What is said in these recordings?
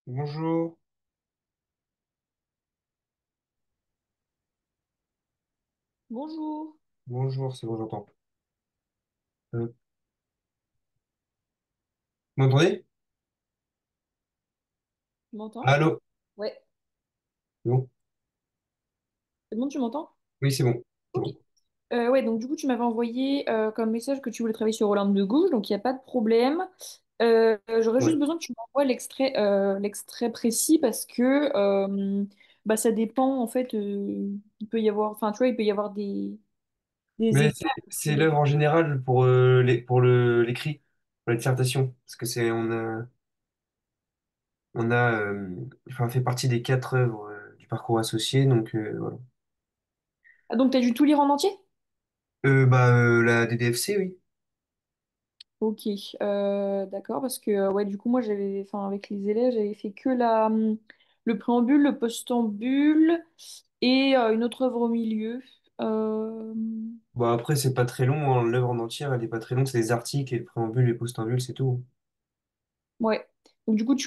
Bonjour, Bonjour, bonjour, c'est bon, j'entends. Vous m'entendez? tu m'entends? Allô? Ouais, C'est bon? c'est bon, tu m'entends? Oui, c'est bon. C'est Ok. bon. Ouais, donc du coup, tu m'avais envoyé comme message que tu voulais travailler sur Olympe de Gouges, donc il n'y a pas de problème. J'aurais juste Ouais. besoin que tu m'envoies l'extrait précis parce que bah, ça dépend, en fait, il peut y avoir, enfin, tu vois, il peut y avoir des Mais écarts. c'est l'œuvre en général pour l'écrit, pour la dissertation, parce que on fait partie des quatre œuvres du parcours associé, donc voilà. Ah, donc tu as dû tout lire en entier? La DDFC, oui. Ok, d'accord, parce que ouais, du coup, moi, enfin, avec les élèves, j'avais fait que le préambule, le postambule et une autre œuvre au milieu. Euh, Bon, après, c'est pas très long, hein, l'œuvre en entière, elle est pas très longue, c'est les articles et le préambule, les post-ambules, c'est tout. ouais. Donc, du coup, enfin,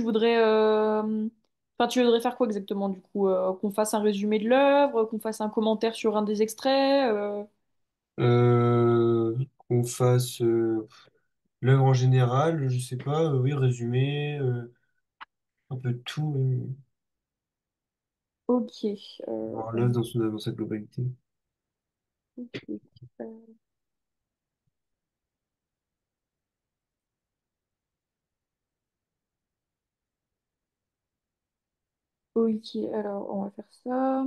tu voudrais faire quoi exactement, du coup? Qu'on fasse un résumé de l'œuvre, qu'on fasse un commentaire sur un des extraits? Qu'on fasse l'œuvre en général, je sais pas, oui, résumé. Un peu de tout, Ok. voir l'œuvre dans sa globalité. Ok. Euh, ok, alors, on va faire ça.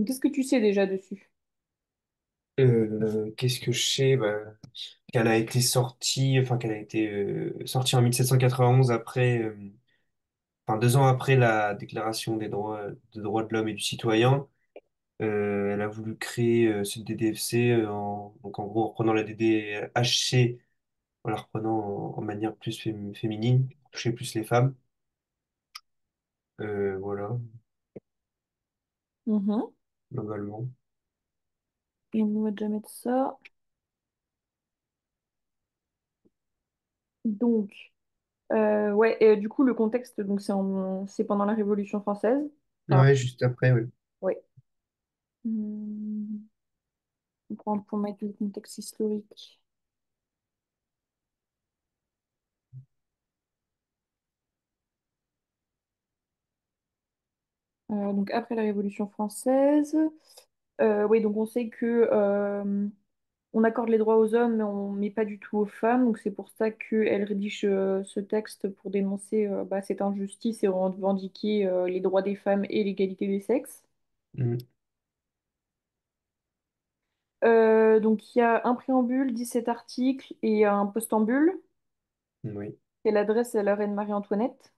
Qu'est-ce que tu sais déjà dessus? Qu'est-ce que je sais? Bah, qu'elle a été sortie, enfin qu'elle a été sortie en 1791 après, enfin 2 ans après la Déclaration des droits de l'homme et du citoyen. Elle a voulu créer ce DDFC donc en gros en reprenant la DDHC, en la reprenant en manière plus féminine, pour toucher plus les femmes. Voilà, Mhm. globalement. On va déjà mettre ça. Donc, ouais, et du coup, le contexte, donc c'est pendant la Révolution française. Enfin, Ouais, juste après, oui. ouais. On prend pour mettre le contexte historique. Donc, après la Révolution française, oui, donc on sait que on accorde les droits aux hommes, mais on met pas du tout aux femmes. Donc, c'est pour ça qu'elle rédige ce texte pour dénoncer bah, cette injustice et revendiquer les droits des femmes et l'égalité des sexes. Mm. Donc il y a un préambule, 17 articles et un postambule. Oui. Et l'adresse à la reine Marie-Antoinette.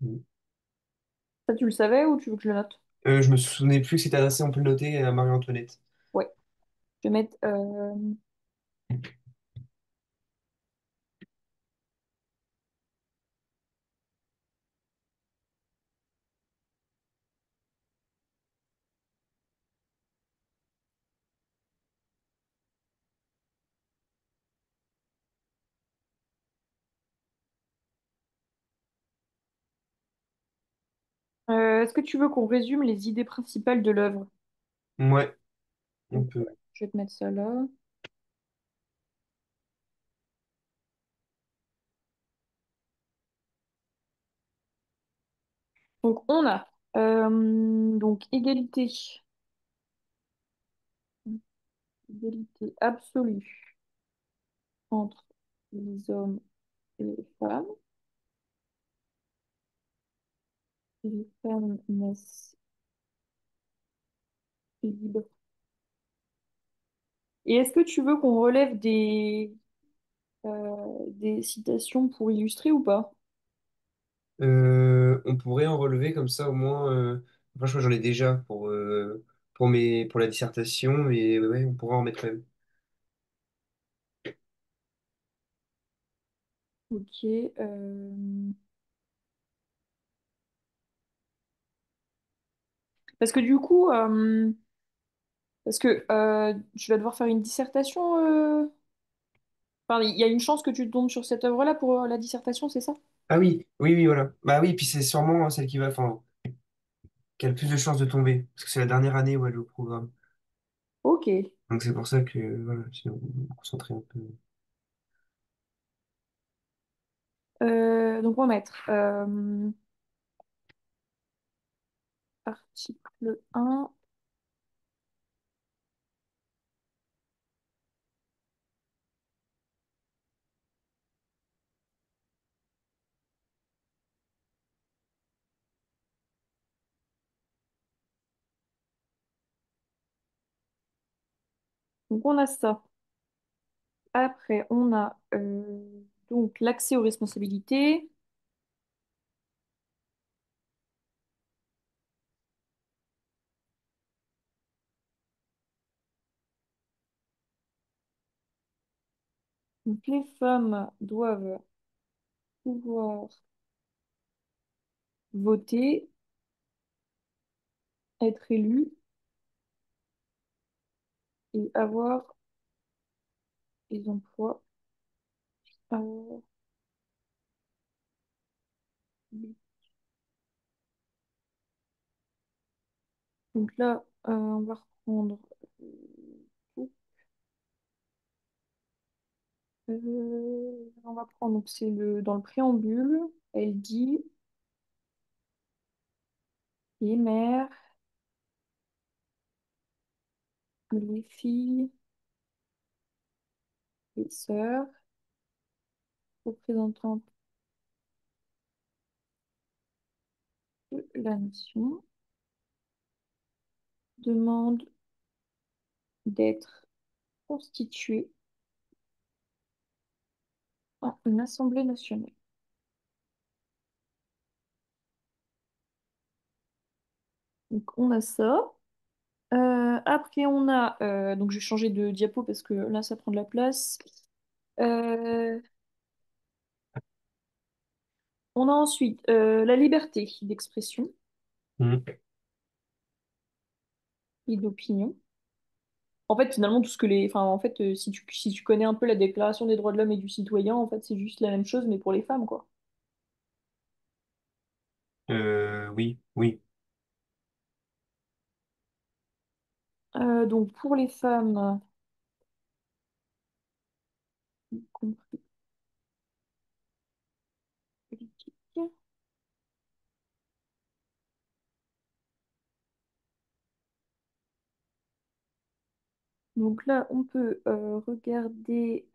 Mm. Ça, tu le savais ou tu veux que je le note? Je me souvenais plus que c'était adressé, on peut le noter, à Marie-Antoinette. Ouais. Je vais mettre. Est-ce que tu veux qu'on résume les idées principales de l'œuvre? Ouais, on Donc, peut. je vais te mettre ça là. Donc, on a donc égalité absolue entre les hommes et les femmes. Les femmes naissent libres. Et est-ce que tu veux qu'on relève des citations pour illustrer ou pas? On pourrait en relever comme ça au moins. Enfin, je crois que j'en ai déjà pour la dissertation, mais ouais, on pourra en mettre quand même. Ok. Parce que du coup, parce que tu vas devoir faire une dissertation. Enfin, il y a une chance que tu tombes sur cette œuvre-là pour la dissertation, c'est ça? Ah oui, oui, oui, voilà. Bah oui, puis c'est sûrement celle qui va, enfin, qui a le plus de chances de tomber, parce que c'est la dernière année où elle est au programme. Ok. Donc c'est pour ça que, voilà, je vais me concentrer un peu. Donc on va mettre article 1. Donc on a ça. Après, on a donc l'accès aux responsabilités. Donc les femmes doivent pouvoir voter, être élues et avoir des emplois. euh, donc là, on va reprendre. On va prendre, donc c'est dans le préambule, elle dit les mères, les filles, les sœurs, représentantes de la nation, demandent d'être constituées en une assemblée nationale. Donc on a ça. Après on a, donc je vais changer de diapo parce que là ça prend de la place. Euh, on a ensuite la liberté d'expression Mhm. et d'opinion. En fait, finalement, tout ce que les. Enfin, en fait, si tu connais un peu la Déclaration des droits de l'homme et du citoyen, en fait, c'est juste la même chose, mais pour les femmes, quoi. Oui, oui. Donc, pour les femmes, y compris politiques. Donc là, on peut regarder.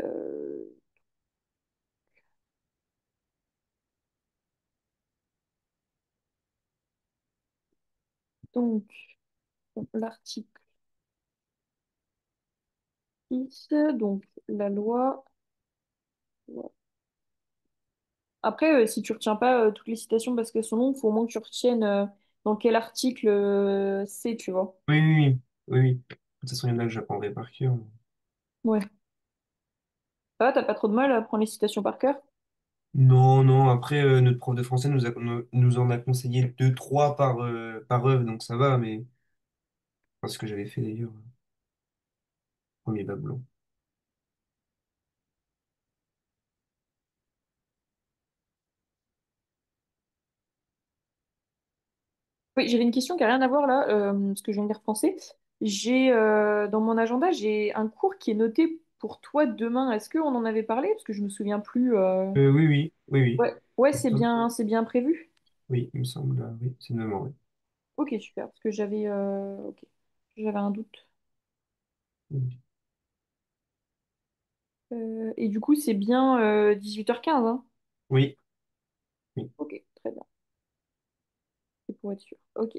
Donc, l'article 6, donc la loi. Après, si tu retiens pas toutes les citations parce qu'elles sont longues, il faut au moins que tu retiennes dans quel article c'est, tu vois. Oui, oui, oui. Oui, oui. De toute façon, il y en a que j'apprendrai par cœur. Ouais. Ça va, t'as pas trop de mal à prendre les citations par cœur? Non, non, après, notre prof de français nous en a conseillé deux, trois par œuvre, donc ça va, mais enfin, ce que j'avais fait d'ailleurs, premier bac blanc. Oui, j'avais une question qui n'a rien à voir là, parce que je viens d'y repenser. J'ai dans mon agenda, j'ai un cours qui est noté pour toi demain. Est-ce qu'on en avait parlé? Parce que je me souviens plus. Oui, oui, oui, oui. Ouais, ouais, Attends. c'est bien prévu. Oui, il me semble, oui, c'est demain, oui. Ok, super, parce que ok, j'avais un doute. Et du coup, c'est bien 18h15, hein? Oui, oui, Ok, très bien. C'est pour être sûr. Ok.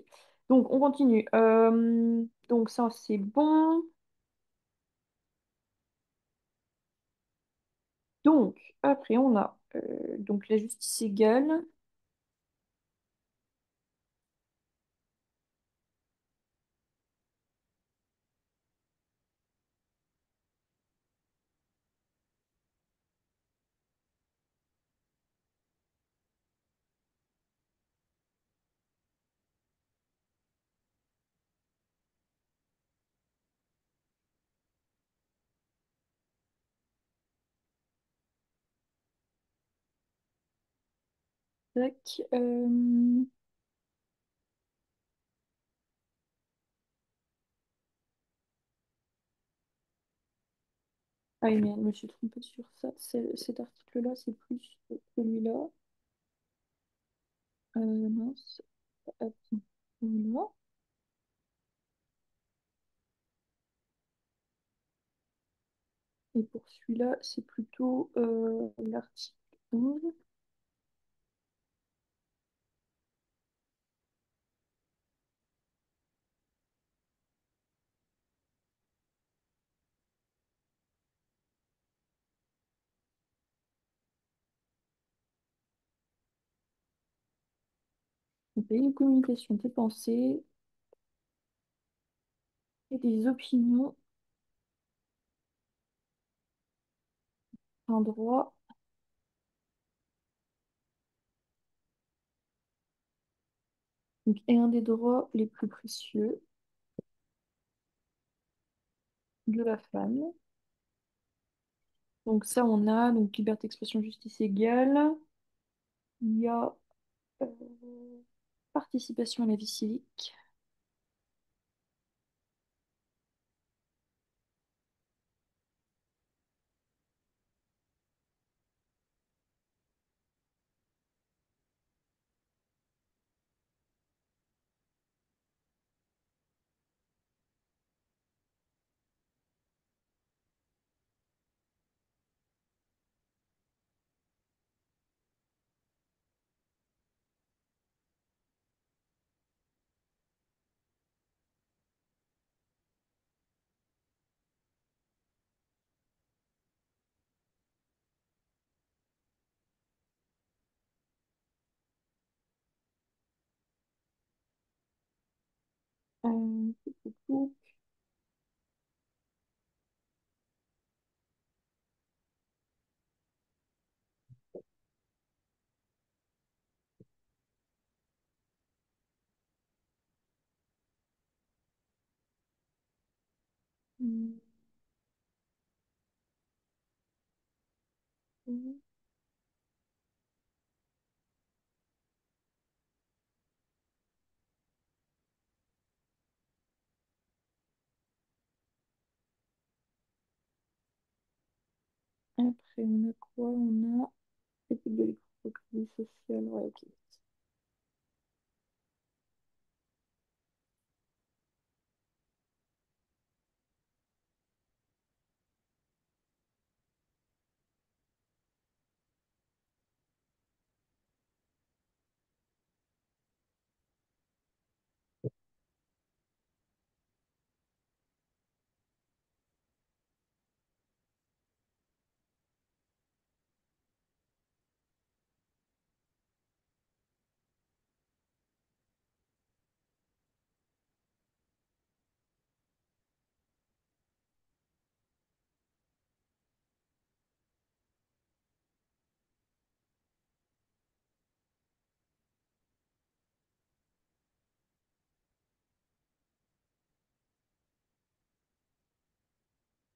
Donc, on continue. Donc, ça, c'est bon. Donc, après, on a donc la justice égale. Tac. Ah oui, merde, je me suis trompée sur ça. Cet article-là, c'est plus celui-là. Mince. Attends. Voilà. Et pour celui-là, c'est plutôt l'article 11. Donc, il y a une communication des pensées et des opinions en droit. Donc, est un des droits les plus précieux de la femme. Donc ça, on a donc liberté, expression, justice égale. Il y a euh, participation à la vie civique. Euh, pou, pou, pou. Après, on a quoi? On a l'étude de l'économie sociale. Ouais, ok.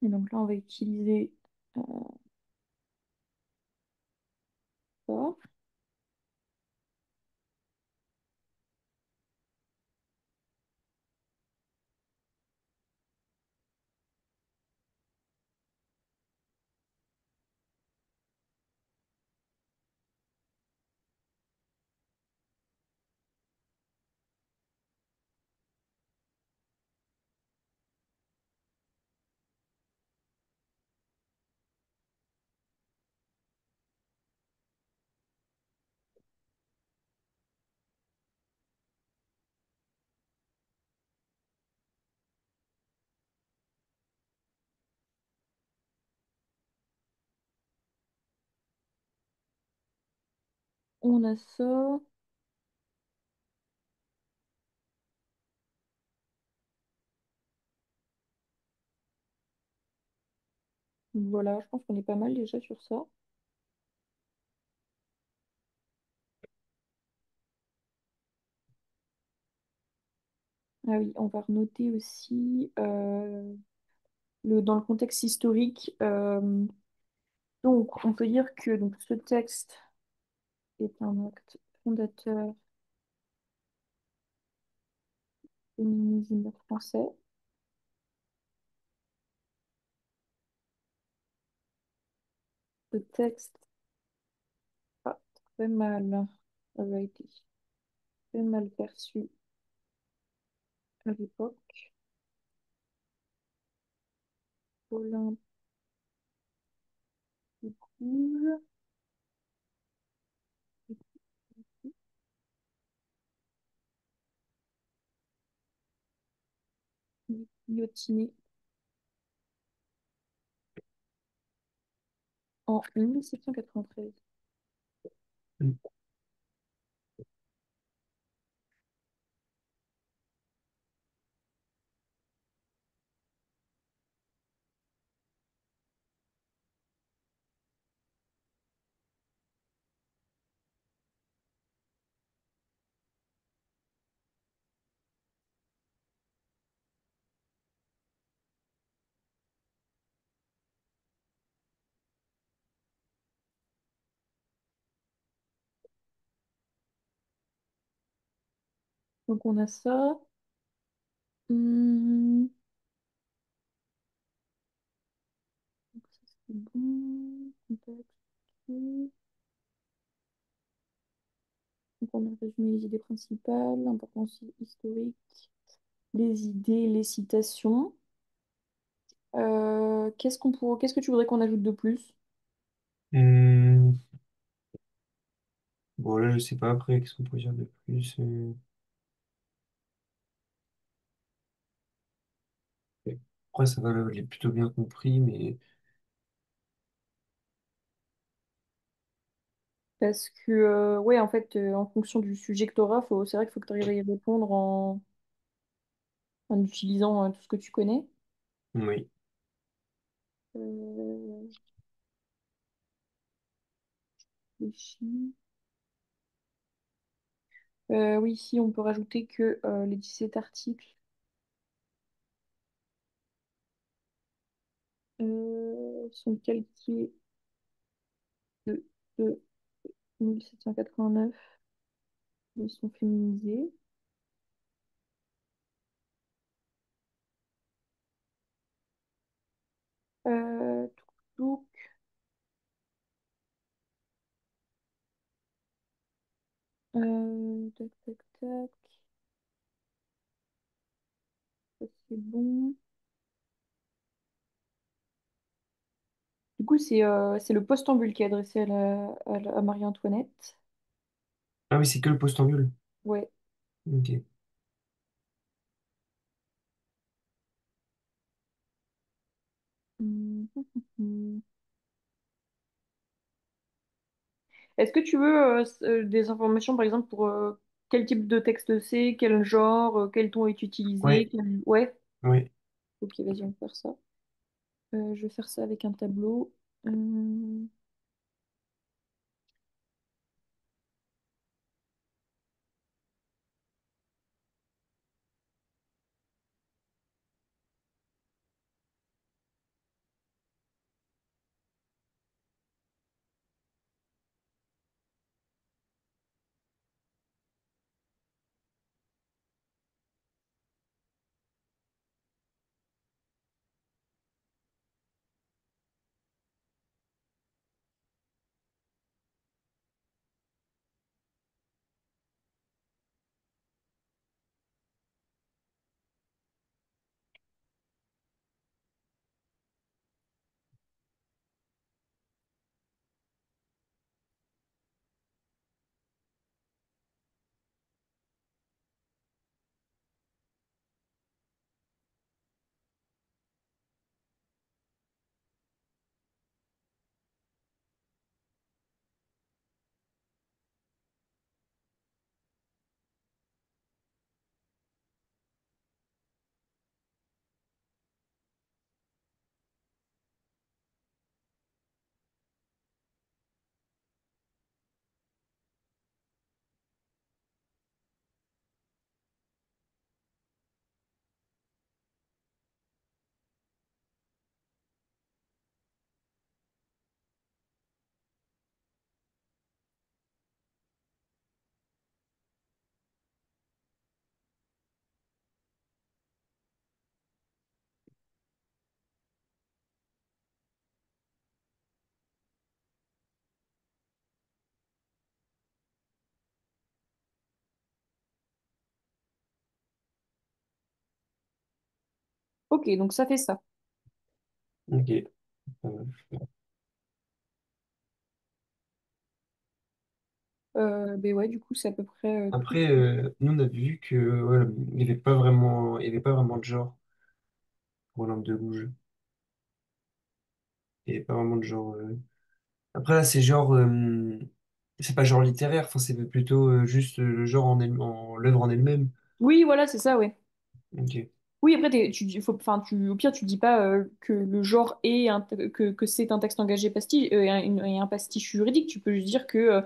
Et donc là, on va utiliser euh, ça. On a ça. Voilà, je pense qu'on est pas mal déjà sur ça. Ah oui, on va renoter aussi dans le contexte historique. Donc, on peut dire que donc, ce texte est un acte. Fondateur féminisme français. Ce texte a très mal, avait été très mal perçu à l'époque. Olympe Rouge, guillotiné en 1793. Donc on a ça. Hum, donc ça, c'est bon. Contexte. Donc on a résumé les idées principales, l'importance historique, les idées, les citations. Qu'est-ce que tu voudrais qu'on ajoute de plus? Hmm, bon, là, je sais pas après, qu'est-ce qu'on pourrait dire de plus? Après, ça va, là, je l'ai plutôt bien compris, mais Parce que, ouais, en fait, en fonction du sujet que tu auras, c'est vrai qu'il faut que tu arrives à y répondre en utilisant tout ce que tu connais. oui. Euh, réfléchis. Oui, ici, on peut rajouter que les 17 articles sont calqués de 1789. Ils sont féminisés. Touc, touc, tac, tac, tac. Ça, c'est bon. Du coup, c'est le postambule qui est adressé à Marie-Antoinette. Ah oui, c'est que le postambule. Ouais. Ok. Hum, hum, hum. Est-ce que tu veux des informations, par exemple, pour quel type de texte c'est, quel genre, quel ton est utilisé, Ouais, Ouais, ouais. ok, vas-y, on va faire ça. Je vais faire ça avec un tableau. Hum, Ok, donc ça fait ça. Ok. Euh, Ben ouais, du coup, c'est à peu près tout. Après, nous, on a vu que ouais, il y avait pas vraiment de genre pour Lampe de Gouges. Il y avait pas vraiment de genre. Après, là, c'est genre. C'est pas genre littéraire, enfin, c'est plutôt juste le genre l'œuvre en elle-même. Oui, voilà, c'est ça, ouais. Ok. Oui, après, enfin, au pire, tu dis pas que le genre est que c'est un texte engagé pastiche et un pastiche juridique. Tu peux juste dire que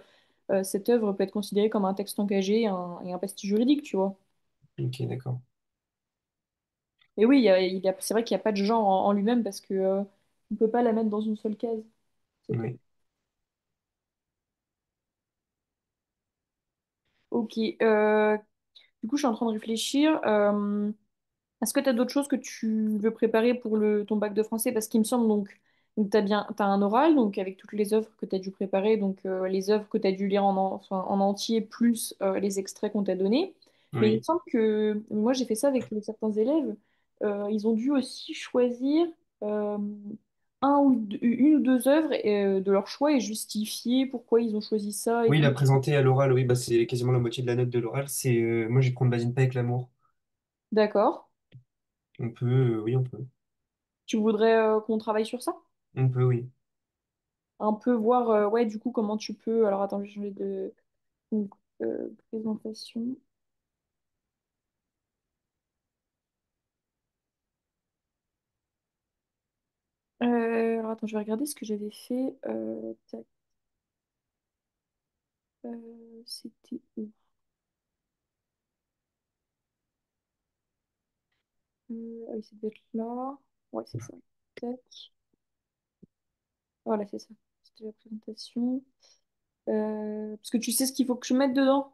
cette œuvre peut être considérée comme un texte engagé et un pastiche juridique, tu vois. Ok, d'accord. Et oui, c'est vrai qu'il n'y a pas de genre en lui-même parce que on peut pas la mettre dans une seule case. C'est tout. Oui. Ok. Du coup, je suis en train de réfléchir. Est-ce que tu as d'autres choses que tu veux préparer pour ton bac de français? Parce qu'il me semble donc t'as un oral, donc avec toutes les œuvres que tu as dû préparer, donc les œuvres que tu as dû lire enfin, en entier, plus les extraits qu'on t'a donnés. Mais il me Oui. semble que moi j'ai fait ça avec certains élèves. Ils ont dû aussi choisir euh, une ou deux œuvres de leur choix et justifier pourquoi ils ont choisi ça et Oui, il tout. a présenté à l'oral, oui, bah, c'est quasiment la moitié de la note de l'oral. C'est moi, j'ai prendre Badine pas avec l'amour. D'accord. On peut, oui, on peut. Tu voudrais qu'on travaille sur ça? On peut, oui. Un peu voir, ouais, du coup, comment tu peux. Alors, attends, je vais changer de donc, présentation. Alors, attends, je vais regarder ce que j'avais fait. Tac, c'était où? Ah oui, ça devait être là. Ouais, c'est ça. Tac. Voilà, c'est ça. C'était la présentation. Parce que tu sais ce qu'il faut que je mette dedans?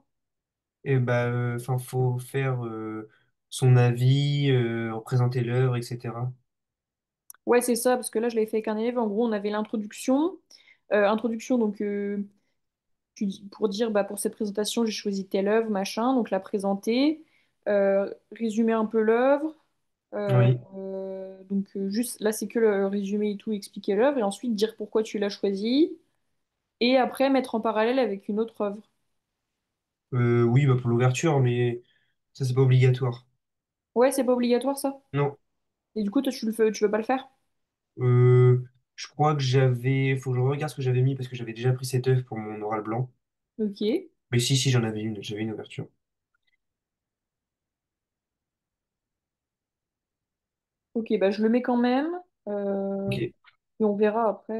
Et bah, enfin, faut faire son avis, représenter l'œuvre, etc. Ouais, c'est ça, parce que là, je l'avais fait avec un élève. En gros, on avait l'introduction. Introduction, donc, pour dire, bah, pour cette présentation, j'ai choisi telle œuvre, machin, donc la présenter, résumer un peu l'œuvre. Oui. Juste, là, c'est que le résumé et tout, expliquer l'œuvre, et ensuite dire pourquoi tu l'as choisi, et après mettre en parallèle avec une autre œuvre. Oui, bah, pour l'ouverture, mais ça, c'est pas obligatoire. Ouais, c'est pas obligatoire, ça. Non. Et du coup, toi, tu veux pas le faire? Euh, je crois que faut que je regarde ce que j'avais mis parce que j'avais déjà pris cette œuvre pour mon oral blanc. Ok. Mais si, j'en avais une. J'avais une ouverture. Ok, bah je le mets quand même, euh, Ok. et on verra après.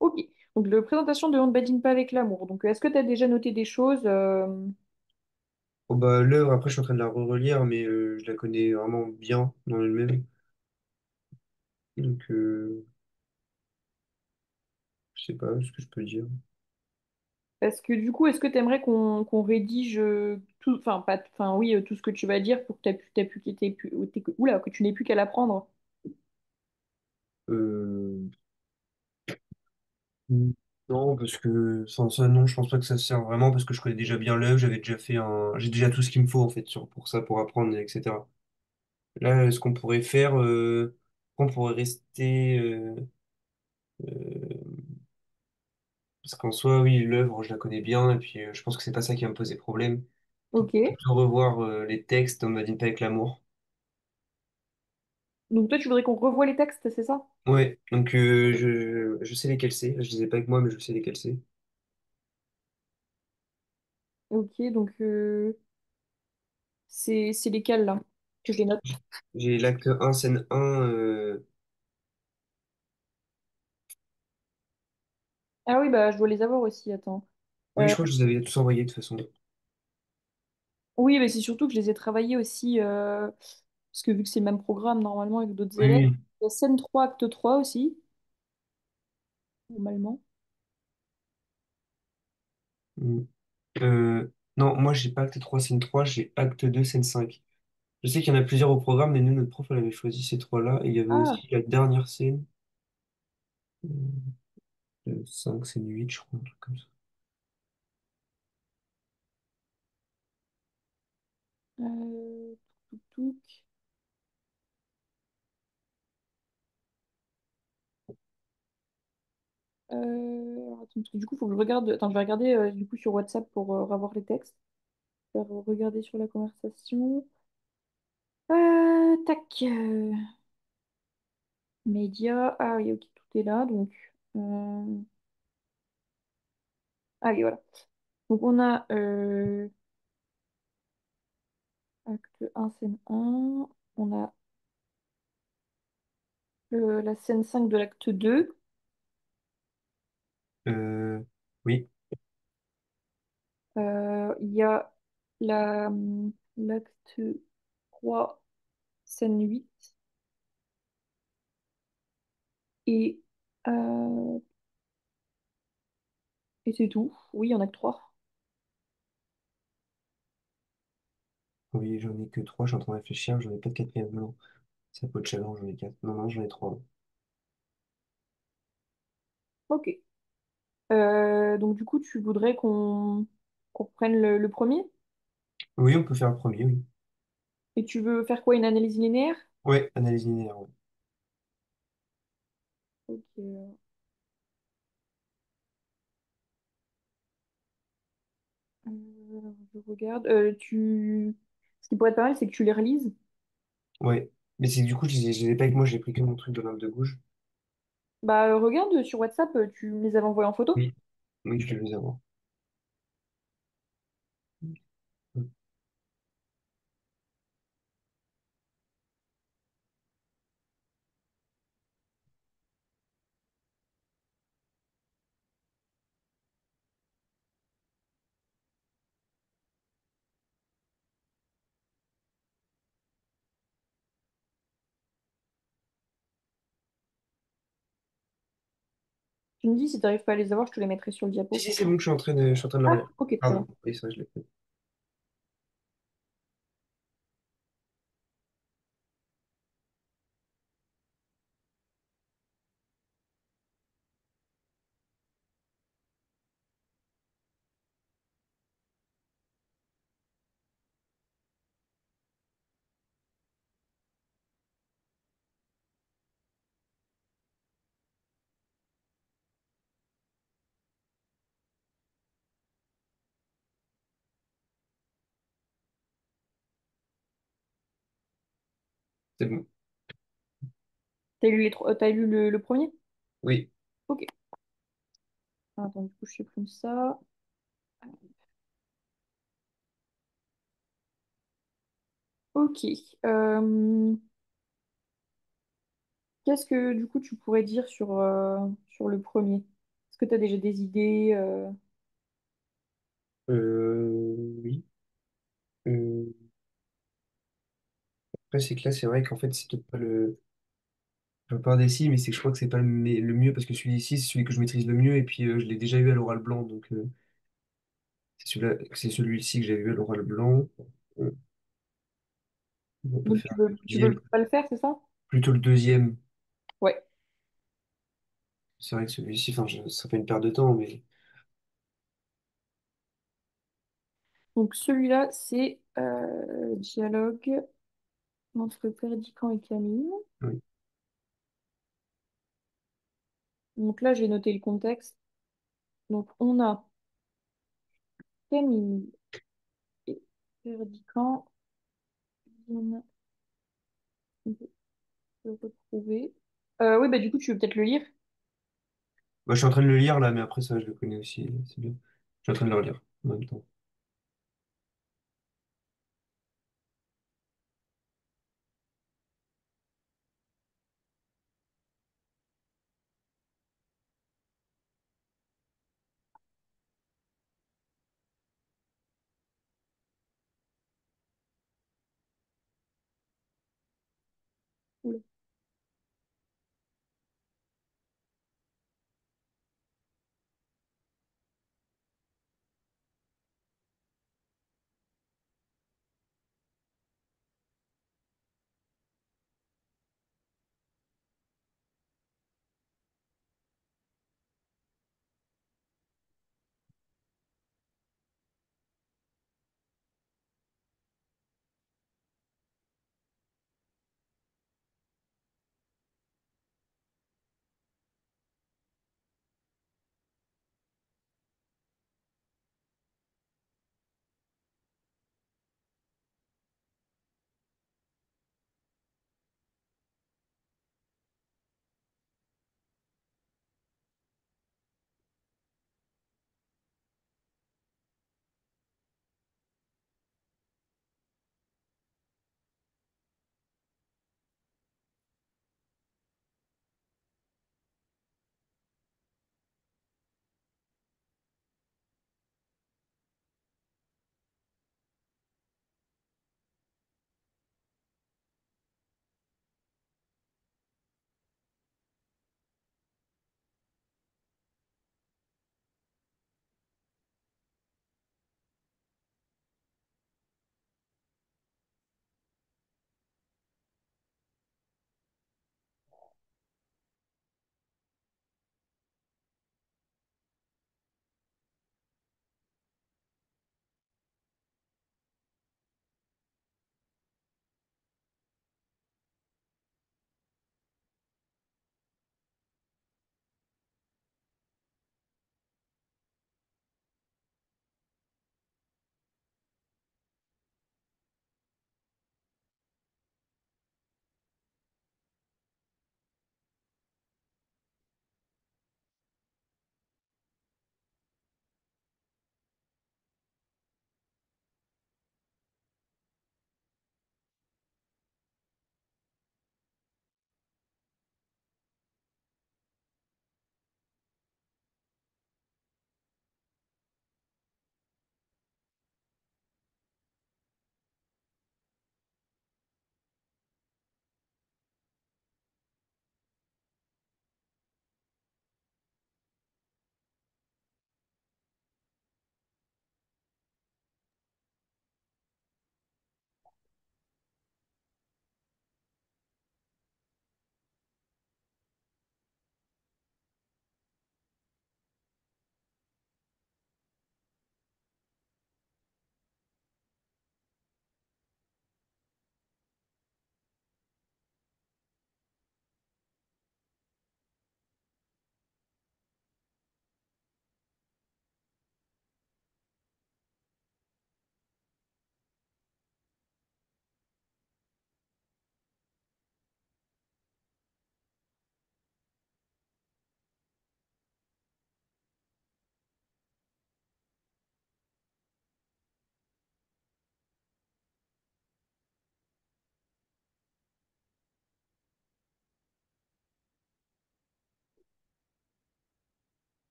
Ok. Donc, la présentation de On ne badine pas avec l'amour. Donc, est-ce que tu as déjà noté des choses? Oh, bah, l'œuvre, après, je suis en train de la relire, mais je la connais vraiment bien dans elle-même. Donc, je sais pas ce que je peux dire. Parce que du coup, est-ce que tu aimerais qu'on rédige tout, enfin, pas, enfin, oui, tout ce que tu vas dire pour que oula, que tu n'aies plus qu'à l'apprendre? Euh, non, parce que sans ça, non, je pense pas que ça sert vraiment parce que je connais déjà bien l'œuvre, j'ai déjà tout ce qu'il me faut en fait pour ça, pour apprendre, etc. Là, ce qu'on pourrait faire, on pourrait rester, euh, parce qu'en soi, oui, l'œuvre, je la connais bien et puis je pense que c'est pas ça qui va me poser problème. Ok. Plutôt revoir les textes dans Madine pas avec l'amour. Donc toi, tu voudrais qu'on revoie les textes, c'est ça? Ouais, donc je sais lesquels c'est. Je les ai pas avec moi, mais je sais lesquels c'est. Ok, donc c'est lesquels là? Que je les note. J'ai l'acte un scène un. Ah oui, bah je dois les avoir aussi, attends. Oui, je Euh, crois que je les avais tous envoyés de toute façon. oui, mais c'est surtout que je les ai travaillés aussi, parce que vu que c'est le même programme normalement avec d'autres Oui, élèves. oui. Il y a scène 3 acte 3 aussi, normalement. Mm. Non, moi j'ai pas acte 3 scène 3, j'ai acte 2 scène 5. Je sais qu'il y en a plusieurs au programme, mais nous, notre prof, elle avait choisi ces trois-là. Et il y avait Ah, aussi la dernière scène, 5 scène 8 je crois, un truc comme ça. euh, touc, touc, touc. Attends, parce que du coup, faut que je regarde. Attends, je vais regarder du coup sur WhatsApp pour revoir les textes. Je vais regarder sur la conversation. Tac. Média. Ah oui, ok, tout est là. Donc, ah oui, voilà. Donc, on a acte un scène un. On a la scène 5 de l'acte 2. Euh, oui, Il y a l'acte 3 scène 8. Et, euh, et c'est tout. Oui, il y en a que 3. oui, j'en ai que trois, je suis en train de réfléchir, j'en ai pas de quatrième, non. C'est un peu de challenge, j'en ai quatre. Non, non, j'en ai trois. Ok. Donc du coup, tu voudrais qu'on reprenne le premier? Oui, on peut faire le premier, oui. Et tu veux faire quoi, une analyse linéaire? Ouais, analyse linéaire, ouais. Ok. Je regarde. Ce qui pourrait être pas mal, c'est que tu les relises. Ouais. Mais c'est du coup, je les ai pas avec moi, j'ai pris que mon truc de l'âme de gauche. Bah regarde sur WhatsApp, tu me les avais envoyés en photo. Oui, oui, je vais les avoir. Tu me dis si tu n'arrives pas à les avoir, je te les mettrai sur le Si, diapo. si, c'est bon, je suis en train de le Ah, relire. ok, très bien. Pardon, oui, ça, je l'ai fait. C'est bon. T'as lu le premier? Oui, Ok. Attends, du coup, je supprime ça. Ok. Euh, Qu'est-ce que du coup tu pourrais dire sur le premier? Est-ce que tu as déjà des idées? oui. Euh, Après, c'est que là, c'est vrai qu'en fait, c'est peut-être pas le. Je veux pas des si, mais c'est que je crois que c'est pas le mieux parce que celui-ci, c'est celui que je maîtrise le mieux et puis je l'ai déjà eu à l'oral blanc, donc c'est celui-ci que j'avais eu à l'oral blanc. Euh, On peut Donc faire le tu veux deuxième, pas le faire, c'est ça? plutôt le deuxième. Ouais. C'est vrai que celui-ci, enfin, ça fait une perte de temps, mais Donc celui-là, c'est dialogue entre Perdican et Camille. oui. Donc là, j'ai noté le contexte. Donc on a Camille et Perdican qui viennent de se retrouver. Oui, bah du coup, tu veux peut-être le lire? Moi, je suis en train de le lire là, mais après ça, je le connais aussi, c'est bien. Je suis en train de le relire en même temps. Oula.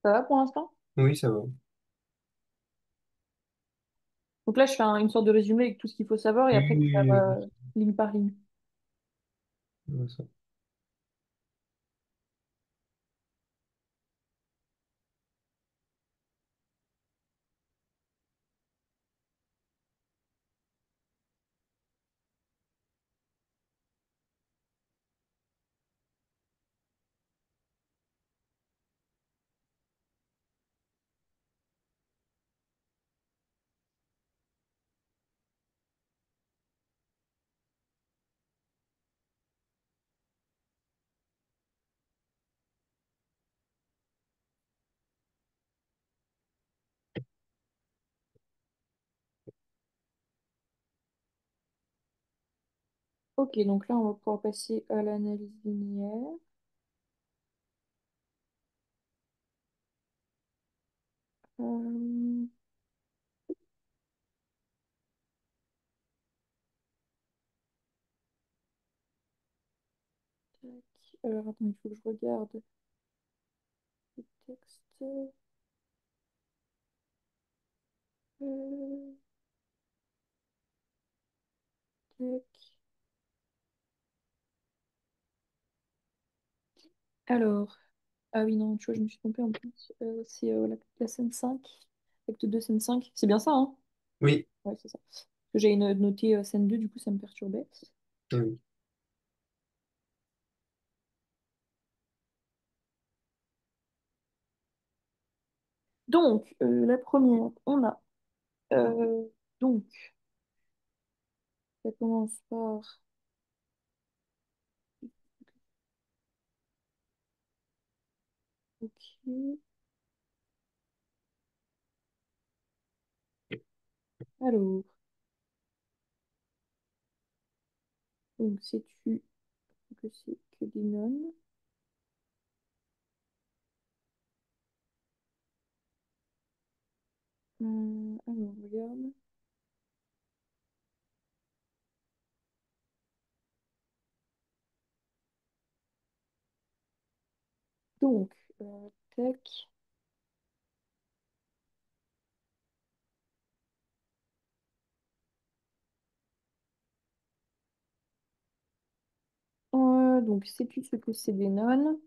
Ça va pour l'instant? Oui, ça va. Donc là, je fais une sorte de résumé avec tout ce qu'il faut savoir et Oui, après, il faut faire oui, oui, ligne par ligne. oui, ça. Ok, donc là, on va pouvoir passer à l'analyse linéaire. Euh, tac. Alors, attends, il faut que je regarde le texte. Euh, tac. Alors, ah oui, non, tu vois, je me suis trompée en plus. C'est la scène 5, acte 2, scène 5. C'est bien ça, hein? Oui, Ouais, c'est ça. Parce que j'avais noté scène 2, du coup, ça me perturbait. oui. Donc, la première, on a. euh, donc, ça commence par. Ok. Alors, donc, sais-tu que c'est que des nonnes? Alors, regarde. Donc, tac. Donc, sais-tu ce que c'est des nonnes?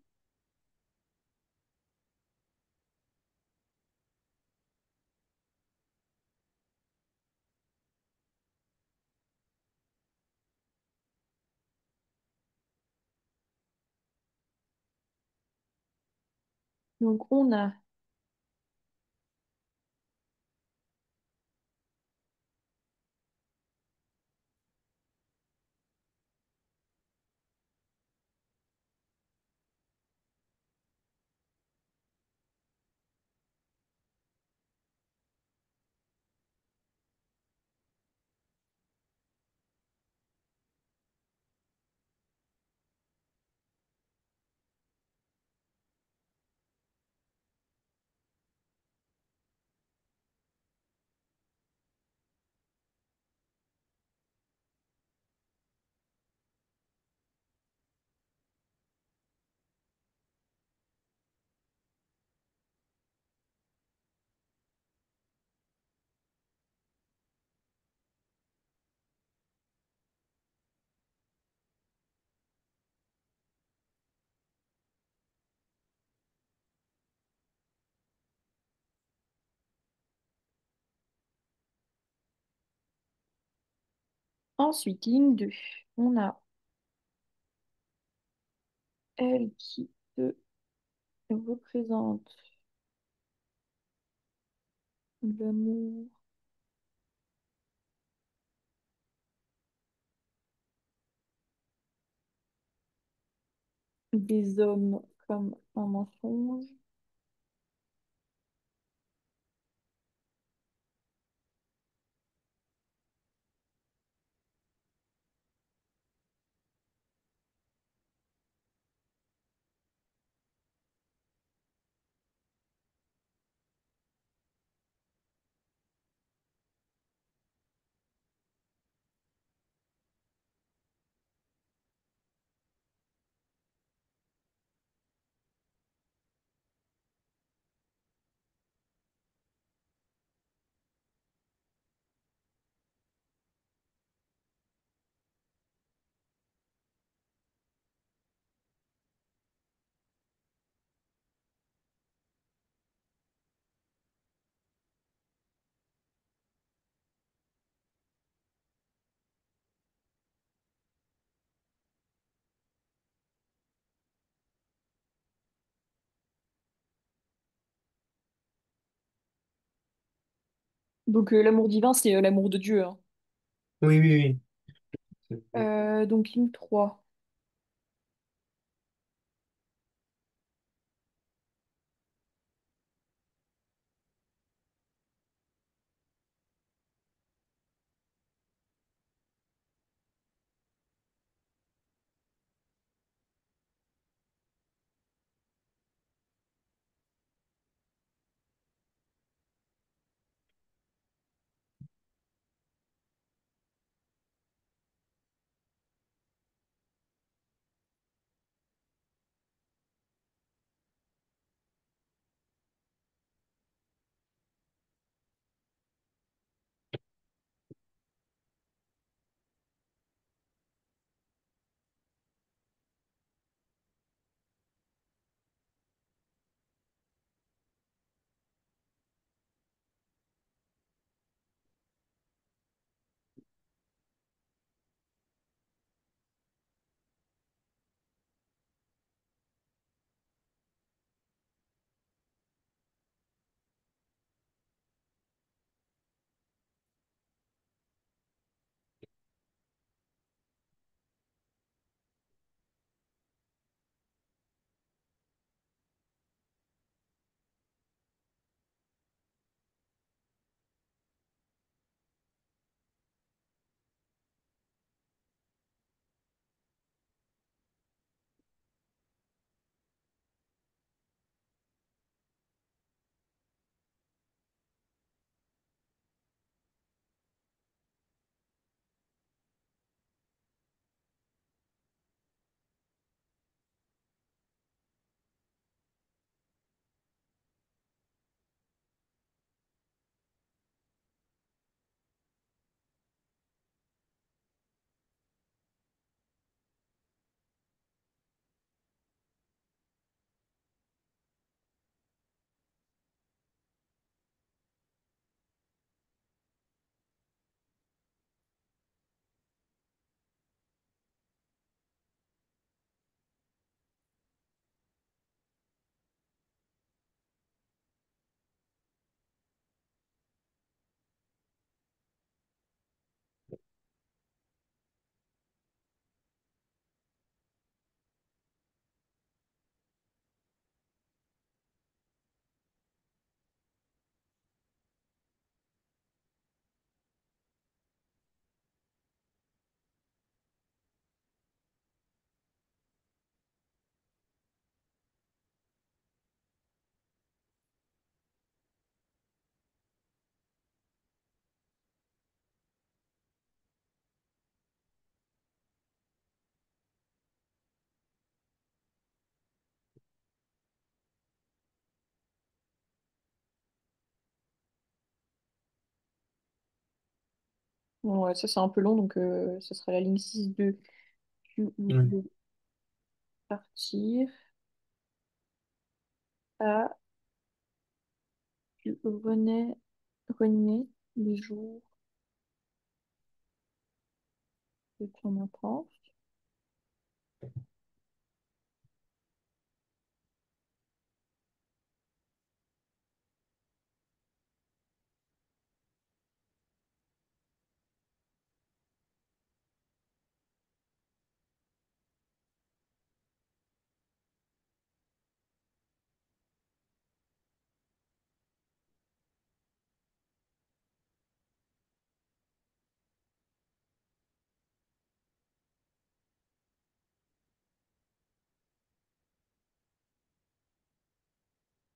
Donc, ensuite, ligne 2. On a elle qui se représente l'amour des hommes comme un mensonge. Donc l'amour divin, c'est l'amour de Dieu, hein. Oui, oui, oui. Donc ligne 3. Ouais, ça c'est un peu long, donc ce sera la ligne 6-2. Tu Mm. veux partir à tu renais les jours de ton enfance.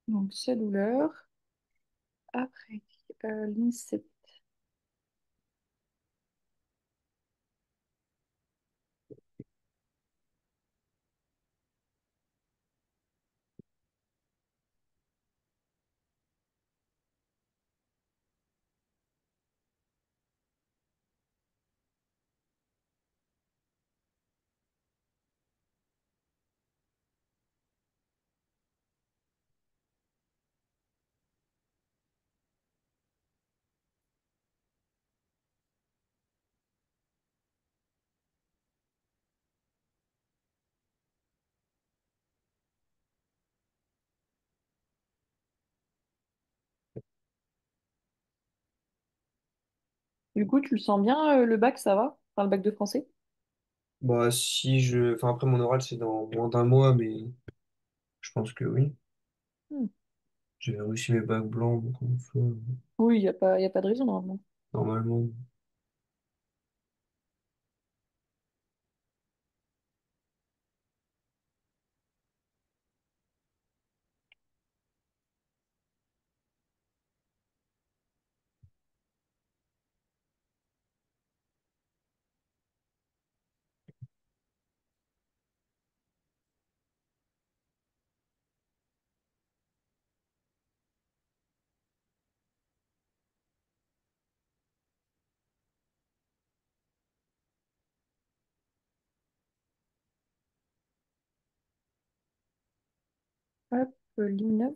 Donc, sa douleur. Après, ligne 7. Du coup, tu le sens bien, le bac, ça va? Enfin, le bac de français? Bah, si je. Enfin, après, mon oral, c'est dans moins d'un mois, mais je pense que oui. Hmm. J'avais réussi mes bacs blancs, donc en soi, Oui, y a pas de raison, normalement. normalement. Hop, l'I9.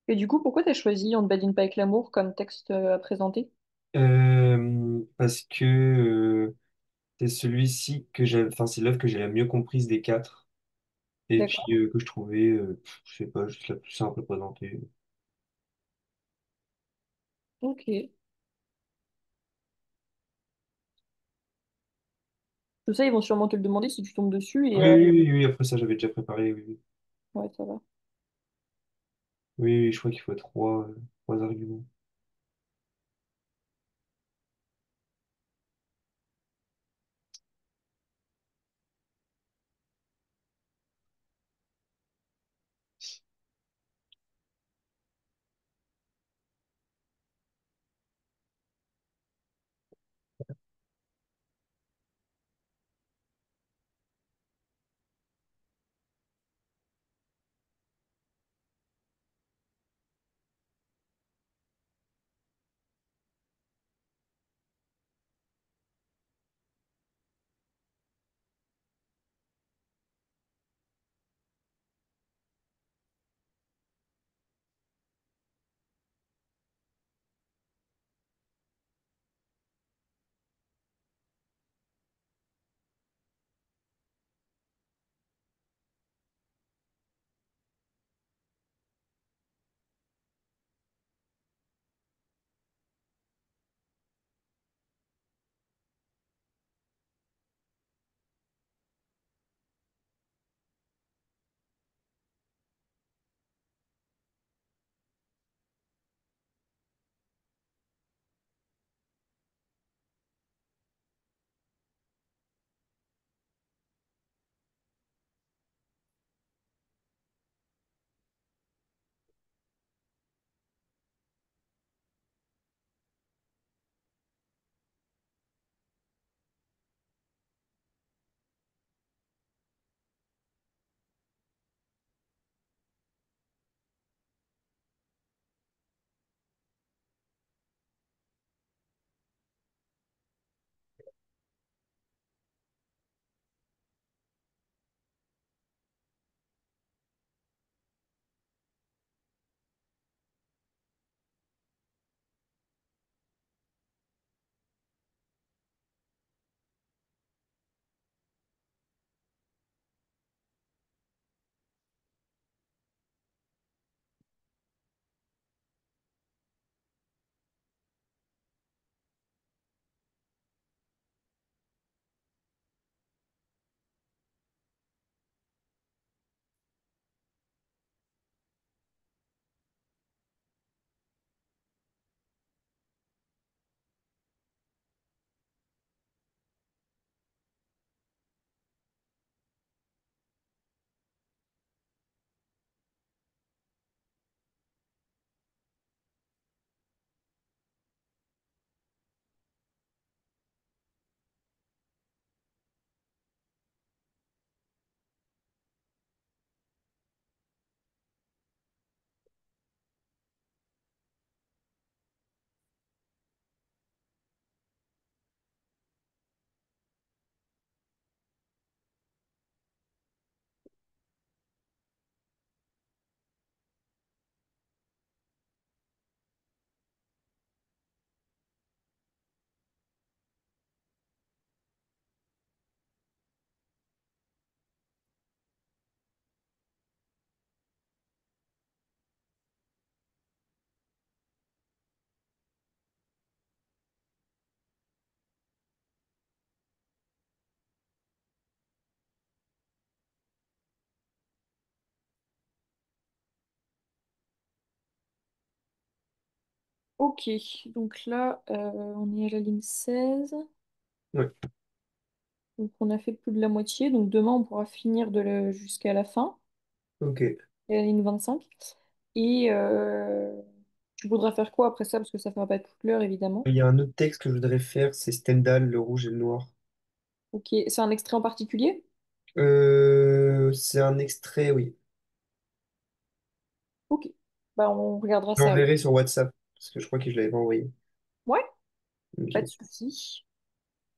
Et du coup, pourquoi t'as choisi On ne badine pas avec l'amour comme texte à présenter? Parce que c'est celui-ci que j'ai. Enfin, c'est l'œuvre que j'ai la mieux comprise des quatre. Et puis D'accord. que je trouvais, je sais pas, juste la plus simple à présenter. Ok. Tout ça, ils vont sûrement te le demander si tu tombes dessus et Oui, oui, oui, oui, après ça, j'avais déjà préparé. Oui, oui. ouais, ça va. Oui, oui, je crois qu'il faut trois arguments. Ok, donc là, on est à la ligne 16. Ouais, Donc on a fait plus de la moitié. Donc demain, on pourra finir jusqu'à la fin, ok. à la ligne 25. Et tu voudras faire quoi après ça? Parce que ça ne fera pas toute l'heure, évidemment. Il y a un autre texte que je voudrais faire, c'est Stendhal, le rouge et le noir. Ok, c'est un extrait en particulier? C'est un extrait, oui. Ok, bah on regardera Je ça alors. l'enverrai sur WhatsApp, parce que je crois que je l'avais pas envoyé. Ouais, pas de Ok. souci.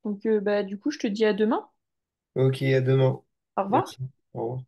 Donc bah du coup, je te dis à demain. Ok, à demain. Au revoir. Merci. Au revoir.